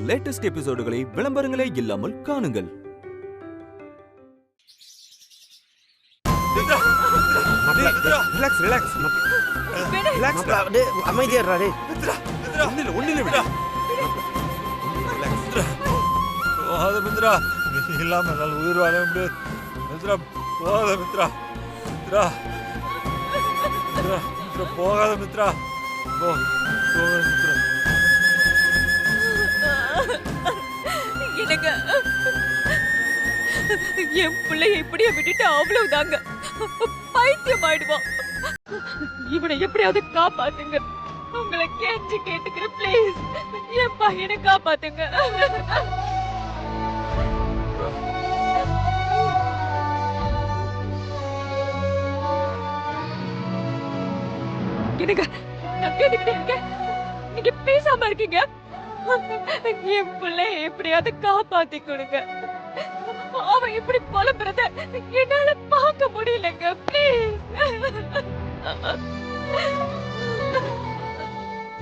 Latest எபிசோடுகளை விளம்பரங்களே இல்லாமல் காணுங்கள். இல்லாம என்னால் உயிர் வாழ முடியாது. போகாத மித்ரா, மித்ரா, போகாத மித்ரா, போகாத மித்ரா. எனக்கு என் பிள்ளைய இப்படியே விட்டுட்டு அவ்வளவுதாங்க, பைத்தியம் ஆயிடுவான். இவனை எப்படியாவது காப்பாத்துங்க, உங்களை கேட்டு கேட்டுக்கிறேன் ப்ளீஸ். என் பையனை காப்பாத்துங்க. எனக்கு நான் கேட்டுக்கிட்டே இருக்கேன், நீங்க பேசாம இருக்கீங்க. என் பிள்ளைய எப்படியாவது காப்பாத்தி கொடுங்க. அவன் இப்படி புலம்புறத என்னால பார்க்க முடியலங்க, ப்ளீஸ்.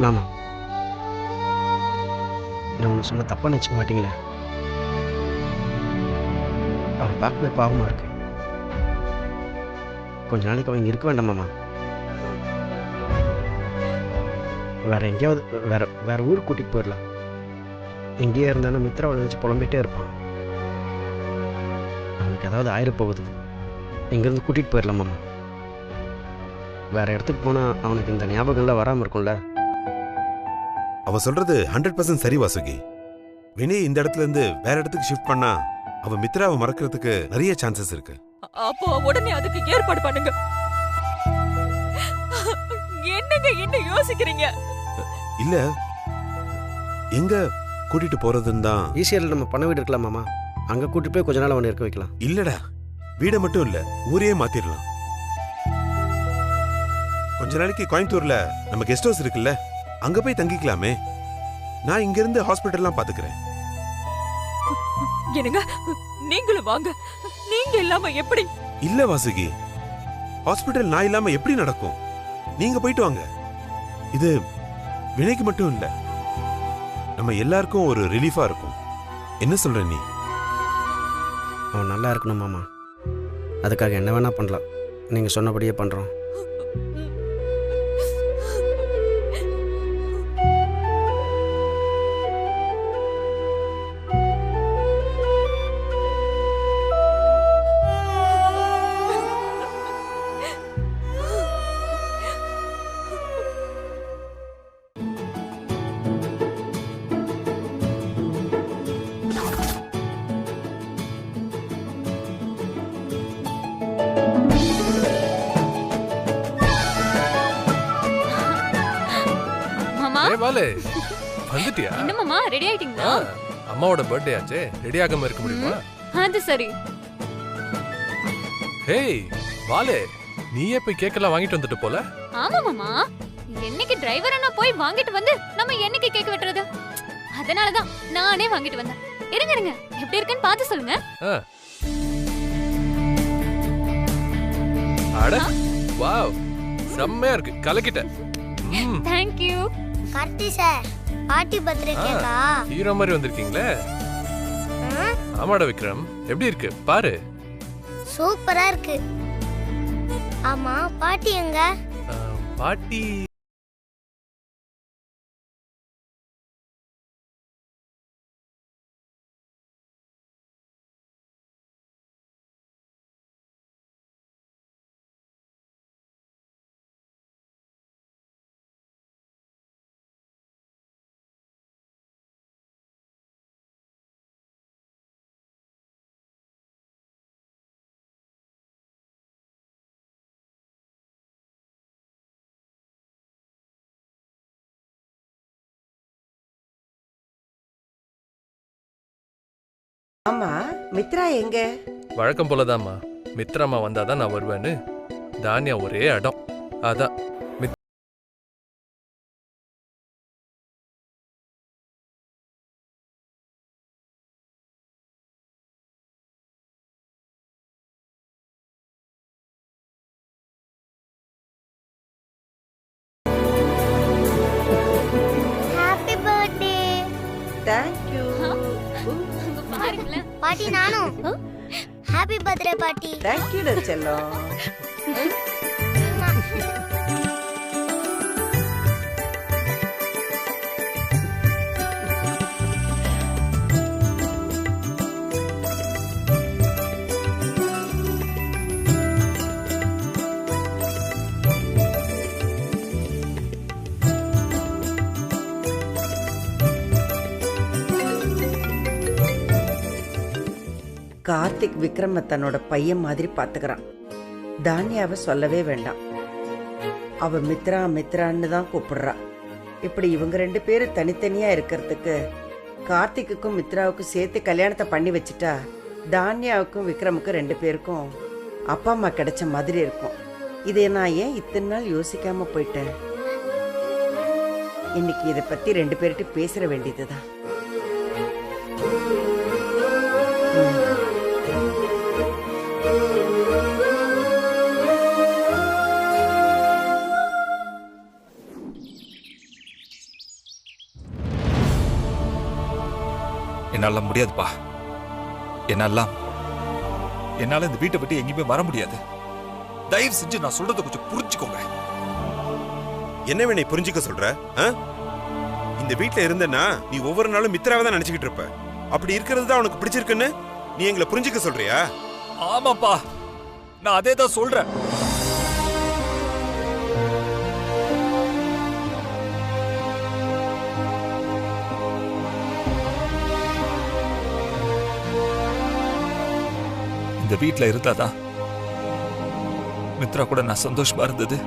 மாமா, நான் ஒன்று சொன்ன தப்பா நினச்சிக்க மாட்டீங்களே? அவன் பார்க்கவே பாவமாக இருக்கு. கொஞ்ச நாளைக்கு அவன் இங்கே இருக்க வேண்டாம் மாமா. வேற எங்கேயாவது வேற ஊருக்கு கூட்டிகிட்டு போயிடலாம். எங்கேயே இருந்தாலும் மித்ராவை நினச்சி புலம்பிகிட்டே இருப்பான். அவனுக்கு ஏதாவது ஆயிரப்போகுது. இங்கேருந்து கூட்டிகிட்டு போயிடலாம் மாமா. வேற இடத்துக்கு போனால் அவனுக்கு இந்த ஞாபகம்லாம் வராமல் இருக்கும்ல. அவ சொல்றது 100% சரி வாசுகி. வினய் இந்த இடத்துல இருந்து வேற இடத்துக்கு ஷிஃப்ட் பண்ணா அவ மித்ராவை மறக்கிறதுக்கு நிறைய சான்சஸ் இருக்கு. அப்போ உடனே அதுக்கு ஏற்பாடு பண்ணுங்க. என்னங்க என்ன யோசிக்கிறீங்க? இல்ல, எங்க கூட்டிட்டு போறதுன்னு தான். ஈஸியாக நம்ம பண்ண வீடு இருக்கலாம் மாமா, அங்கே கூட்டிட்டு போய் கொஞ்ச நாள் அவனை இருக்க வைக்கலாம். இல்லடா, வீடை மட்டும் இல்ல, ஊரையே மாத்திரலாம். கொஞ்ச நாளைக்கு கோயம்புத்தூர்ல நம்ம கெஸ்ட் ஹவுஸ் இருக்குல்ல, அங்க போய் தங்கிக்கலாமே. நான் இங்க இருந்து ஹாஸ்பிட்டல்லாம் பாத்துக்கிறேன். என்னங்க நீங்களும் வாங்க, நீங்க இல்லாம எப்படி? இல்ல வாசுகி, ஹாஸ்பிட்டல் நான் இல்லாம எப்படி நடக்கும்? நீங்க போயிட்டு வாங்க. இது வினைக்கு மட்டும் இல்ல, நம்ம எல்லாருக்கும் ஒரு ரிலீஃபா இருக்கும். என்ன சொல்ற நீ? அவன் நல்லா இருக்கணும் மாமா, அதுக்காக என்ன வேணா பண்ணலாம். நீங்கள் சொன்னபடியே பண்ணுறோம். வந்துட்டியா? என்ன மாமா, ரெடி ஆயிட்டீங்களா? அம்மாவோட பர்த்டே ஆச்சே, ரெடி ஆகாம இருக்க முடியுமா? அது சரி. ஹேய் வாலே, நீயே போய் கேக்கெல்லாம் வாங்கிட்டு வந்துட்டு போல. ஆமா மாமா, என்னைக்கு டிரைவர் அண்ணா போய் வாங்கிட்டு வந்து நம்ம என்னைக்கு கேக் வெட்டுறது? அதனாலதான் நானே வாங்கிட்டு வந்தேன். இருங்க இருங்க, எப்படி இருக்குன்னு பார்த்து சொல்லுங்க. அட வாவ், செம்மையா இருக்கு, கலக்கிட்ட. Thank you. கார்த்தி சார், பாட்டி பர்த்டே கேக்கா? ஹீரோ மாதிரி வந்திருக்கீங்களே. ஆமாடா விக்ரம், எப்படி இருக்கு பாரு. சூப்பரா இருக்கு. ஆமா, பாட்டி எங்க? பாட்டி ஆமா, மித்ரா எங்க? வழக்கம் போலதாம்மா, மித்ராமா வந்தாதான் நான் வருவேன்னு தானியா ஒரே அடம். அதான் தேங்க்யூ. அங்க பாருங்களேன். பாட்டி நானும். ஹாப்பி பர்த்டே பாட்டி. தேங்க்யூடா செல்லம். கார்த்திக் விக்ரம தன்னோட பையன் மாதிரி பாத்துக்கிறான். தானியாவை சொல்லவே வேண்டாம். அவ மித்ரா மித்ரான்னு தான் கூப்பிடுறா. இப்படி இவங்க 2 பேரும் தனித்தனியா இருக்கிறதுக்கு கார்த்திக்குக்கும் மித்ராவுக்கும் சேர்த்து கல்யாணத்தை பண்ணி வச்சுட்டா தானியாவுக்கும் விக்ரமுக்கும் 2 பேருக்கும் அப்பா அம்மா கிடைச்ச மாதிரி இருக்கும். இதை நான் ஏன் இத்தனை நாள் யோசிக்காம போயிட்டேன்? இன்னைக்கு இதை பத்தி 2 பேர்கிட்ட பேசுற வேண்டியதுதான். என்னால முடியாதுப்பா. என்னால இந்த வீட்டை விட்டு எங்கேயுமே வர முடியாது. தயவு செஞ்சு நான் சொல்றத கொஞ்சம் புரிஞ்சுக்கோங்க. என்ன வேணை புரிஞ்சுக்க சொல்ற? இந்த வீட்ல இருந்தனா நீ ஒவ்வொரு நாளும் மித்ராவை தான் நினைச்சுக்கிட்டு இருப்ப. அப்படி இருக்கிறது தான் உனக்கு பிடிச்சிருக்குன்னு நீ எங்களை புரிஞ்சுக்க சொல்றியா? ஆமாப்பா, நான் அதே தான் சொல்றேன். இந்த வீட்ல இருந்தாதான் மித்ரா கூட நான் சந்தோஷமா இருந்தது.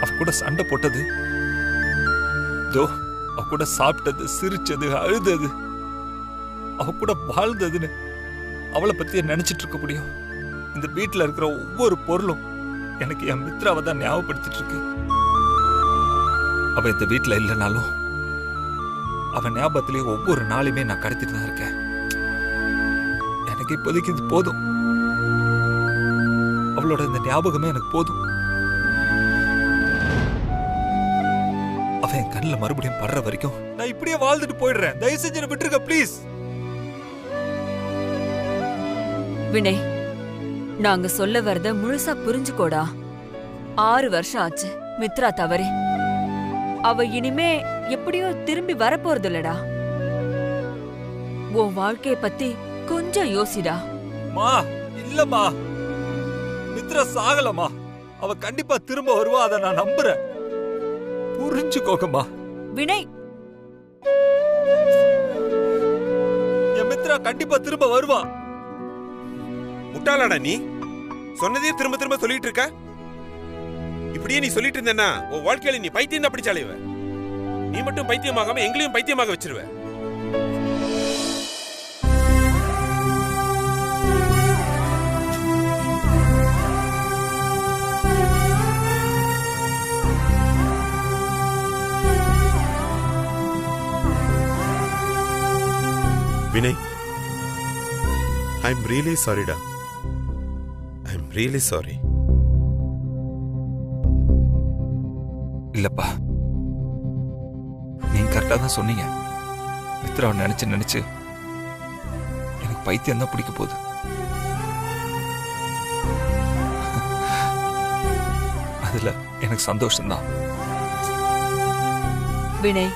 அவ கூட சண்டை போட்டது, அவ கூட சாப்பிட்டது, சிரிச்சது, அழுதது, அவ கூட வாழ்ந்ததுன்னு அவளை பத்தி நினைச்சிட்டு இருக்க முடியும். இந்த வீட்டுல இருக்கிற ஒவ்வொரு பொருளும் எனக்கு என் மித்ராவை தான் ஞாபகப்படுத்திட்டு இருக்கு. அவ இந்த வீட்டுல இல்லைனாலும் அவன் ஞாபகத்திலேயே ஒவ்வொரு நாளையுமே நான் கடத்திட்டு தான் இருக்கேன். எனக்கு இப்போதைக்கு இது போதும். அவளோட இந்த ஞாபகமே எனக்கு போதும். அவன் என் கண்ணில் மறுபடியும் படுற வரைக்கும் நான் இப்படியே வாழ்ந்துட்டு போயிடுறேன். தயவு செஞ்சு விட்டுருக்க ப்ளீஸ். வினய், நாங்க சொல்ல வரத முழுசா புரிஞ்சுக்கோடா. 6 வருஷம் ஆச்சு மித்ரா தவறி. அவ இனிமே எப்படியோ திரும்பி வரப்போறது இல்லடா. உன் வாழ்க்கைய பத்தி கொஞ்சம் யோசிடா. மா இல்லம்மா, மித்ரா சாகலமா. அவ கண்டிப்பா திரும்ப வருவா, அதை நான் நம்புறேன். புரிஞ்சுக்கோங்கம்மா. வினய், என் மித்ரா கண்டிப்பா திரும்ப வருவா. முட்டாளாடா நீ? சொன்னதே திரும்ப திரும்ப சொல்லிட்டு இருக்க. இப்படியே நீ சொல்லிட்டு இருந்தேன்னா உன் வாழ்க்கையில நீ பைத்தியம் தான் பிடிச்சாலேவ. நீ மட்டும் பைத்தியமாகாம எங்களையும் பைத்தியமாக வச்சிருவ. வினய், I'm really sorry டா. I'm really sorry. இல்லப்பா, நீங்க கரெக்டா தான் சொன்னீங்க. மித்ராவை நினைச்சு எனக்கு பைத்தியம் தான் பிடிக்க போகுது. அதுல எனக்கு சந்தோஷம்தான். வினய்,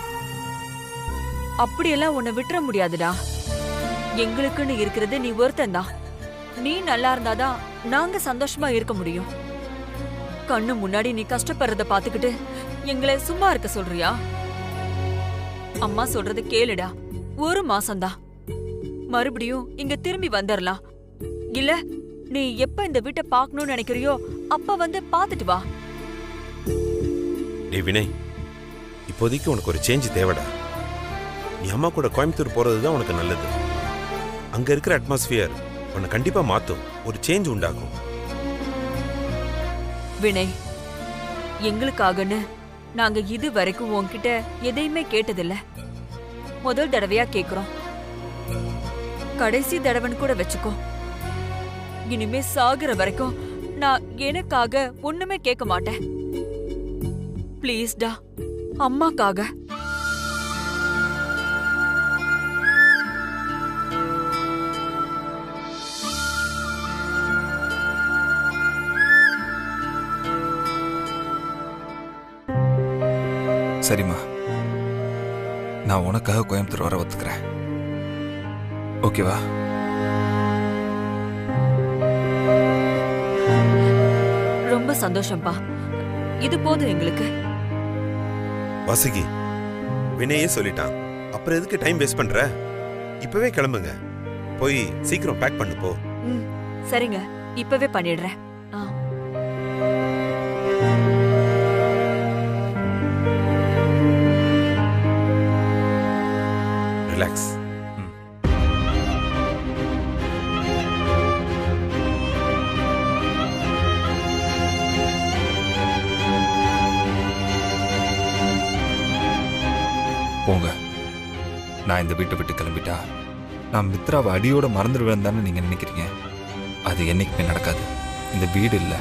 அப்படியெல்லாம் உன்னை விட்டுற முடியாதுடா. எங்களுக்குன்னு இருக்கிறது நீ ஒருத்தன்தான். நீ நல்லா இருந்தாதான் நாங்க சந்தோஷமா இருக்க முடியும். கண்ணு முன்னாடி நீ கஷ்டப்படுறத பாத்துக்கிட்டு எங்களை சும்மா இருக்க சொல்றியா? அம்மா சொல்றது கேளுடா. 1 மாசம்தான், மறுபடியும் இங்க திரும்பி வந்துடலாம். இல்ல நீ எப்ப இந்த வீட்டை பாக்கணும்னு நினைக்கிறியோ அப்ப வந்து பாத்துட்டு வா. டேய் வினய், இப்போதைக்கு உனக்கு ஒரு சேஞ்ச் தேவைடா. நீ அம்மா கூட கோயம்புத்தூர் போறதுதான் உனக்கு நல்லது. அங்க இருக்கிற அட்மாஸ்பியர் உன்னை கண்டிப்பா மாத்தும், ஒரு சேஞ்ச் உண்டாகும். வினய், எங்களுக்காகன்னு நாங்க இது வரைக்கும் உன்கிட்ட எதையுமே கேட்டதில்ல. முதல் தடவையா கேக்குறோம். கடைசி தடவைன்னு கூட வச்சுக்கோ. இனிமே சாகுற வரைக்கும் நான் எனக்காக ஒண்ணுமே கேட்க மாட்டேன். ப்ளீஸ்டா, அம்மாக்காக. சரிம்மா, நான் உனக்காக கோயம்புத்தூர் வர ஒத்துக்கிறேன். ஓகேவா? ரொம்ப சந்தோஷம்பா. இது போதும் எங்களுக்கு. வாசுகி, வினயே சொல்லிட்டான், அப்புறம் எதுக்கு டைம் வேஸ்ட் பண்ற? இப்பவே கிளம்புங்க, போய் சீக்கிரம் பேக் பண்ணு போ. சரிங்க, இப்பவே பண்ணிடுறேன். ரிலாக்ஸ். போங்க. நான் இந்த வீட்டை விட்டு கிளம்பிட்டா நான் மித்ராவை அடியோட மறந்துடுவேன் தானே நீங்க நினைக்கிறீங்க? அது என்னைக்குமே நடக்காது. இந்த வீடு இல்லை,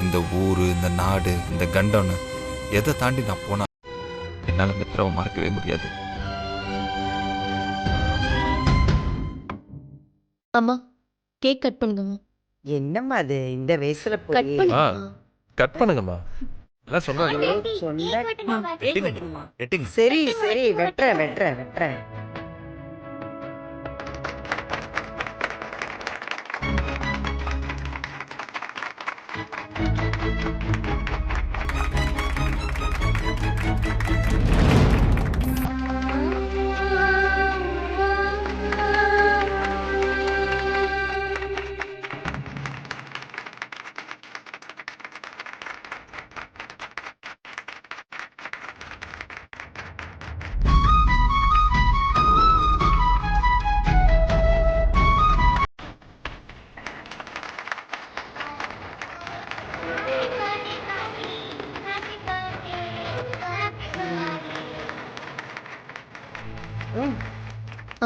இந்த ஊரு, இந்த நாடு, இந்த கண்டம்னு எதை தாண்டி நான் போனா என்னால் மித்ராவை மறக்கவே முடியாது. அம்மா, கேக் கட் பண்ணுங்கம்மா. என்னம்மா அது இந்த வயசுல கட் போய் ஆ பண்ணுங்கம்மா. கட் பண்ணுங்கம்மா. எல்லாம் சொன்னாங்க. சரி சரி, வெட்டுறேன் வெட்டுறேன் வெட்டுறேன்.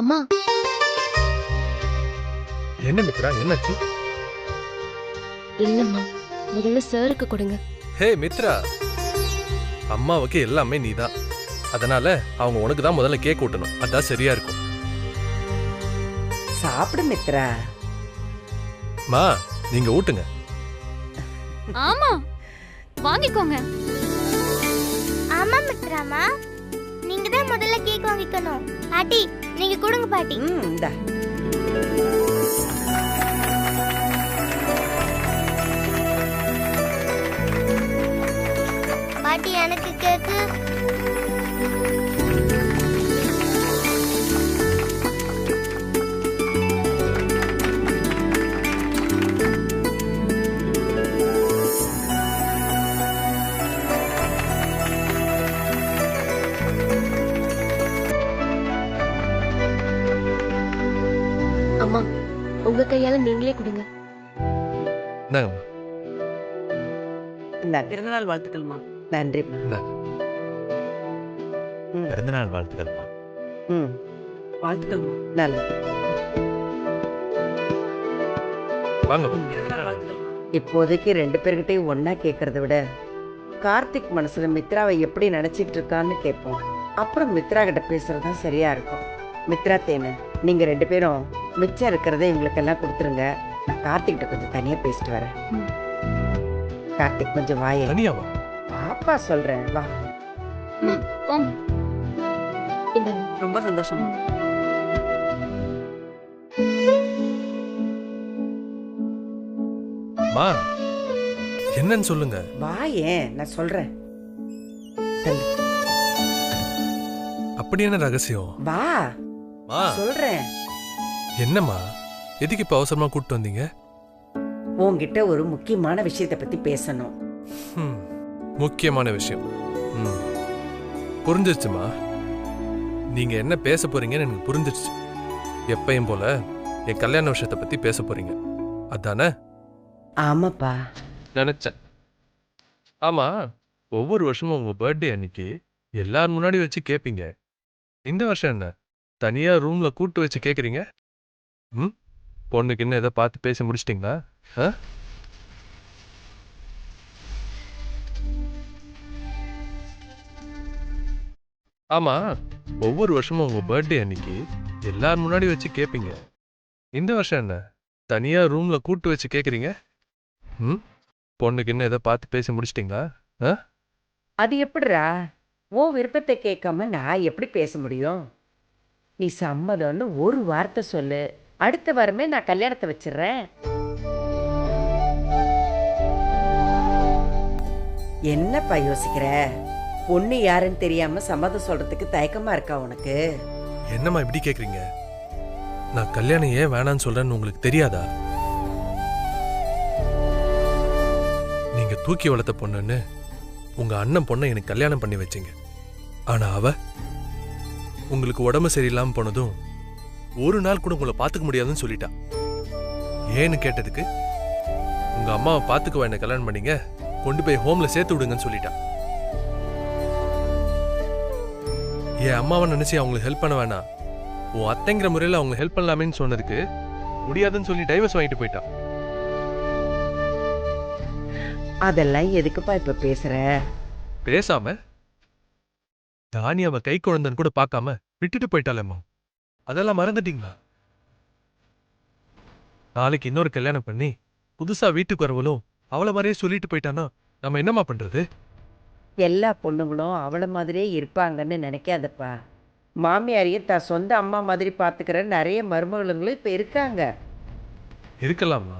அம்மா, என்ன மித்ரா, என்னாச்சு? இல்லம்மா, முதல்ல சாருக்கு கொடுங்க. ஹே மித்ரா, அம்மாவுக்கு எல்லாமே நீதான். அதனால அவங்க உனக்கு தான் முதல்ல கேக் ஊட்டணும். அதான் சரியா இருக்கும். சாப்பிடு மித்ரா. மா, நீங்க ஊட்டுங்க. ஆமா, வாங்கிக்கோங்க. ஆமா மித்ராமா, நீங்க தான் முதல்ல கேக் வாங்கிக்கணும். பாட்டி நீங்க கொடுங்க பாட்டி. இந்தா. பாட்டி எனக்கு கேக்கு. அம்மா, உங்க கையால நீங்களே கொடுங்க. இந்தாங்கம்மா. இந்தாங்க. பிறந்தநாள் வாழ்த்துக்கள்மா. நன்றிம்மா. இந்தாங்க. பிறந்தநாள் வாழ்த்துக்கள்மா. ம், வாழ்த்துக்கள்மா. நல்லது. வாங்க. பிறந்தநாள் வாழ்த்துக்கள்மா. இப்போதைக்கு ரெண்டு பேர்கிட்டையும் ஒண்ணா கேட்கறத விட கார்த்திக் மனசுல மித்ராவை எப்படி நினைச்சிட்டு இருக்கான்னு கேட்போம். அப்புறம் மித்ரா கிட்ட பேசுறதுதான் சரியா இருக்கும். மித்ரா தேனு, நீங்க ரெண்டு பேரும் மிச்சம் இருக்கிறத இவங்களுக்கெல்லாம் கொடுத்துருங்க. நான் கார்த்திக் கிட்ட கொஞ்சம் தனியா பேசிட்டு வரேன். கார்த்திக் கொஞ்சம் வாயே. தனியாவா? பாப்பா சொல்றேன், வா. இந்தாங்க. ரொம்ப சந்தோஷம். மா, என்னன்னு சொல்லுங்க. வாயே, நான் சொல்றேன். தள்ளு. அப்படி என்ன ரகசியம்? வா, மா, சொல்றேன். என்னம்மா, எதுக்கு இப்ப அவசரமா கூப்பிட்டு வந்தீங்க? உன்கிட்ட ஒரு முக்கியமான விஷயத்தை பத்தி பேசணும். முக்கியமான விஷயம். புரிஞ்சிருச்சுமா. நீங்க என்ன பேச போறீங்கன்னு எனக்கு புரிஞ்சிருச்சு. எப்பயும் போல என் கல்யாண விஷயத்தை பத்தி பேச போறீங்க, அதானே? ஆமாப்பா. நினைச்சேன். ஆமா, ஒவ்வொரு வருஷமும் உங்க பர்த்டே அன்னைக்கு எல்லாரும் முன்னாடி வச்சு கேட்பீங்க. இந்த வருஷம் என்ன தனியா ரூம்ல கூட்டு வச்சு கேக்குறீங்க? பொண்ணுக்கு இன்னும் எதை பார்த்து பேசி முடிச்சிட்டீங்களா? ஆமா, ஒவ்வொரு வருஷமும் உங்க பர்த்டே அன்னைக்கு எல்லாரும் முன்னாடி வச்சு கேட்பீங்க. இந்த வருஷம் என்ன தனியா ரூம்ல கூட்டு வச்சு கேக்குறீங்க? பொண்ணுக்கு இன்னும் எதை பார்த்து பேசி முடிச்சிட்டீங்களா? அது எப்படிரா? உன் விருப்பத்தை கேட்காம நான் எப்படி பேச முடியும்? நீ சம்மதம்னு ஒரு வார்த்தை சொல்லு, அடுத்த வாரமே நான் கல்யாணத்தை வச்சிடுறேன். என்னப்பா யோசிக்கிற? பொண்ணு யாருன்னு தெரியாம சம்மதம் சொல்றதுக்கு தயக்கமா இருக்கா உனக்கு? என்னம்மா இப்படி கேக்குறீங்க? நான் கல்யாணம் ஏன் வேணான்னு சொல்றேன்னு உங்களுக்கு தெரியாதா? நீங்க தூக்கி வளர்த்த பொண்ணுன்னு உங்க அண்ணன் பொண்ணை எனக்கு கல்யாணம் பண்ணி வச்சீங்க. ஆனா அவ உங்களுக்கு உடம்பு சரியில்லாம போனதும் ஒரு நாள் கூட உங்களை பாத்துக்க முடியாதுன்னு சொல்லிட்டா. ஏன்னு கேட்டதுக்கு உங்க அம்மாவை பாத்துக்குவா என்ன கல்யாணம் பண்ணீங்க, கொண்டு போய் ஹோம்ல சேர்த்து விடுங்கன்னு சொல்லிட்டா. என் அம்மாவை நினைச்சு அவங்களுக்கு ஹெல்ப் பண்ண வேணாம், உன் அத்தைங்கிற முறையில் அவங்க ஹெல்ப் பண்ணலாமேன்னு சொன்னதுக்கு முடியாதுன்னு சொல்லி டைவர்ஸ் வாங்கிட்டு போயிட்டா. அதெல்லாம் எதுக்குப்பா இப்ப பேசுற? பேசாம தானியாவை கை குழந்தைன்னு கூட பார்க்காம விட்டுட்டு போயிட்டாலேம்மா. அதெல்லாம் மறந்துட்டீங்களா? நாளைக்கு இன்னொரு கல்யாணம் பண்ணி புதுசா வீட்டுக்கு வரவளும் அவளை மாதிரியே சொல்லிட்டு போயிட்டானா நம்ம என்னம்மா பண்றது? எல்லா பொண்ணுங்களும் அவளை மாதிரியே இருப்பாங்கன்னு நினைக்காதப்பா. மாமியாரையும் தான் சொந்த அம்மா மாதிரி பார்த்துக்கிற நிறைய மருமகளுங்களும் இப்போ இருக்காங்க. இருக்கலாமா,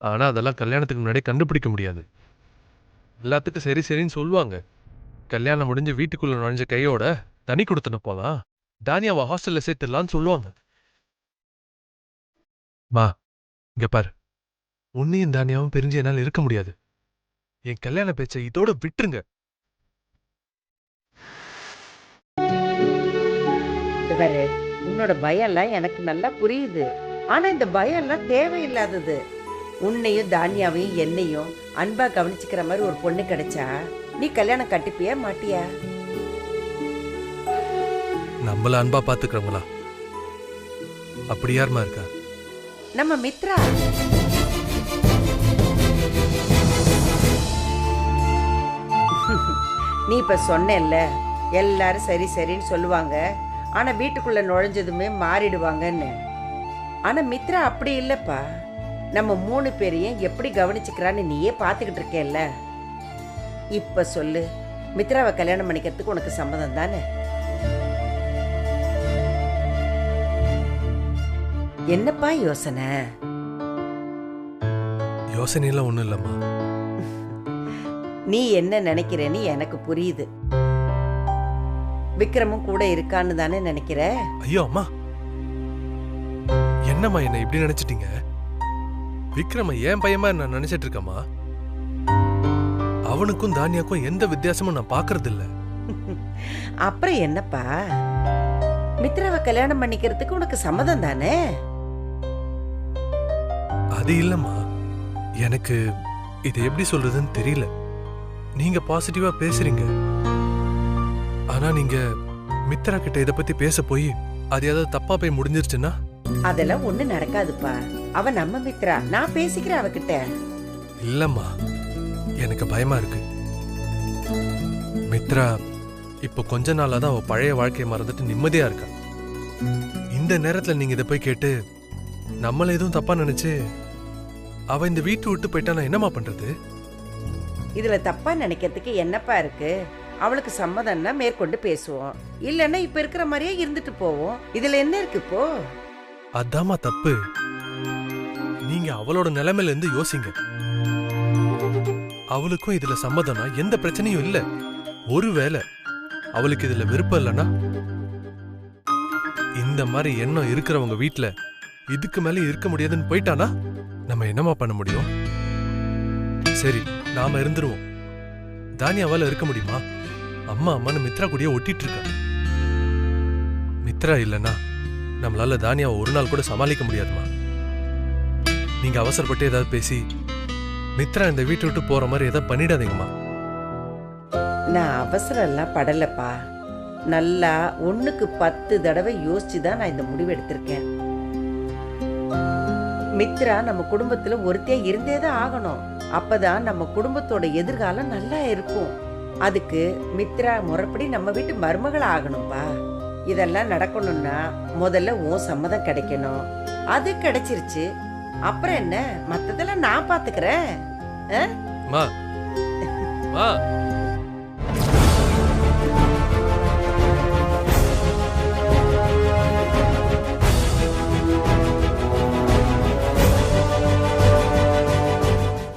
ஆனா அதெல்லாம் கல்யாணத்துக்கு முன்னாடி கண்டுபிடிக்க முடியாது. எல்லாத்துக்கும் சரி சரின்னு சொல்லுவாங்க. கல்யாணம் முடிஞ்சு வீட்டுக்குள்ள நுழைஞ்ச கையோட தனி கொடுத்துன போலாம், தானியாவை ஹாஸ்டல்ல சேர்த்துடலான்னு சொல்லுவாங்க. மா இங்க பாரு, உன்னையும் தானியாவும் பிரிஞ்சு என்னால் இருக்க முடியாது. என் கல்யாண பேச்சை இதோட விட்டுருங்க. பாரு, உன்னோட பயம்லாம் எனக்கு நல்லா புரியுது. ஆனா இந்த பயம்லாம் தேவையில்லாதது. உன்னையும் தானியாவையும் என்னையும் அன்பா கவனிச்சுக்கிற மாதிரி ஒரு பொண்ணு கிடைச்சா நீ கல்யாணம் கட்டிப்பியா மாட்டியா? நம்மள அன்பா பாத்துக்கிறவங்களா அப்படி யாருமா இருக்கா? நம்ம மித்ரா. நீ இப்ப சொன்னேல்ல, எல்லாரும் சரி சரின்னு சொல்லுவாங்க, ஆனா வீட்டுக்குள்ள நுழைஞ்சதுமே மாறிடுவாங்கன்னு. ஆனா மித்ரா அப்படி இல்லப்பா. நம்ம 3 பேரையும் எப்படி கவனிச்சுக்கிறான்னு நீயே பார்த்துக்கிட்டு இருக்கேல்ல. இப்ப சொல்லு, மித்ராவை கல்யாணம் பண்ணிக்கிறதுக்கு உனக்கு சம்மதம் தானே? என்னப்பா யோசனை? யோசனையெல்லாம் ஒண்ணும் இல்லம்மா. நீ என்ன நினைக்கிறேன்னு எனக்கு புரியுது. விக்ரமும் கூட இருக்கான்னு தானே நினைக்கிற? ஐயோ அம்மா, என்னம்மா என்ன இப்படி நினைச்சிட்டீங்க? விக்ரம ஏன் பையமா நான் நினைச்சிட்டு இருக்கேம்மா. அவனுக்கும் தானியாக்கும் எந்த வித்தியாசமும் நான் பாக்குறது இல்ல. அப்புறம் என்னப்பா, மித்ராவை கல்யாணம் பண்ணிக்கிறதுக்கு உனக்கு சம்மதம் தானே? அது இல்லம்மா, எனக்கு இது எப்படி சொல்றதுன்னு தெரியல. நீங்க பாசிட்டிவா பேசுறீங்க, ஆனா நீங்க மித்ரா கிட்ட இத பத்தி பேச போய் அது ஏதாவது தப்பா போய் முடிஞ்சிருச்சுன்னா? அதெல்லாம் ஒண்ணு நடக்காதுப்பா. அவ நம்ம மித்ரா, நான் பேசிக்கிறேன் அவகிட்ட. இல்லம்மா, எனக்கு பயமா இருக்கு. மித்ரா இப்ப கொஞ்ச நாளா தான் அவ பழைய வாழ்க்கையை மறந்துட்டு நிம்மதியா இருக்கா. இந்த நேரத்துல நீங்க இதை போய் கேட்டு நம்மள எதுவும் தப்பா நினைச்சு அவ இந்த வீட்டு விட்டு போயிட்டா நான் என்னம்மா பண்றது? இதுல தப்பா நினைக்கிறதுக்கு என்னப்பா இருக்கு? அவளுக்கு சம்மதம்னா மேற்கொண்டு பேசுவோம், இல்லன்னா இப்ப இருக்கிற மாதிரியே இருந்துட்டு போவோம். இதுல என்ன இருக்கு இப்போ? அதாம்மா தப்பு. நீங்க அவளோட நிலைமையில இருந்து யோசிங்க. அவளுக்கும் இதுல சம்மதம்னா எந்த பிரச்சனையும் இல்ல. ஒருவேளை அவளுக்கு இதுல விருப்பம் இல்லைன்னா, இந்த மாதிரி எண்ணம் இருக்கிறவங்க வீட்டுல இதுக்கு மேல இருக்க முடியாதுன்னு போயிட்டானா நம்ம என்னமா பண்ண முடியும்? சரி, நாம இருந்துருவோம். தானியாவால இருக்க முடியுமா? அம்மா அம்மான்னு மித்ரா கூடயே ஒட்டிட்டு இருக்கா. மித்ரா இல்லைன்னா நம்மளால தானியாவை ஒரு நாள் கூட சமாளிக்க முடியாதுமா. நீங்க அவசரப்பட்டு ஏதாவது பேசி மித்ரா இந்த வீட்டை விட்டு போற மாதிரி ஏதாவது பண்ணிடாதீங்கம்மா. நான் அவசரம் எல்லாம் படலப்பா. நல்லா 1க்கு 10 தடவை யோசிச்சுதான் நான் இந்த முடிவு எடுத்திருக்கேன். மித்ரா நம்ம குடும்பத்துல ஒருத்தையா இருந்தேதான் ஆகணும். அப்பதான் நம்ம குடும்பத்தோட எதிர்காலம் நல்லா இருக்கும். அதுக்கு மித்ரா முறைப்படி நம்ம வீட்டு மருமகள் ஆகணும்பா. இதெல்லாம் நடக்கணும்னா முதல்ல உன் சம்மதம் கிடைக்கணும். அது கிடைச்சிருச்சு, அப்புறம் என்ன, மத்ததெல்லாம் நான் பாத்துக்கிறேன். மா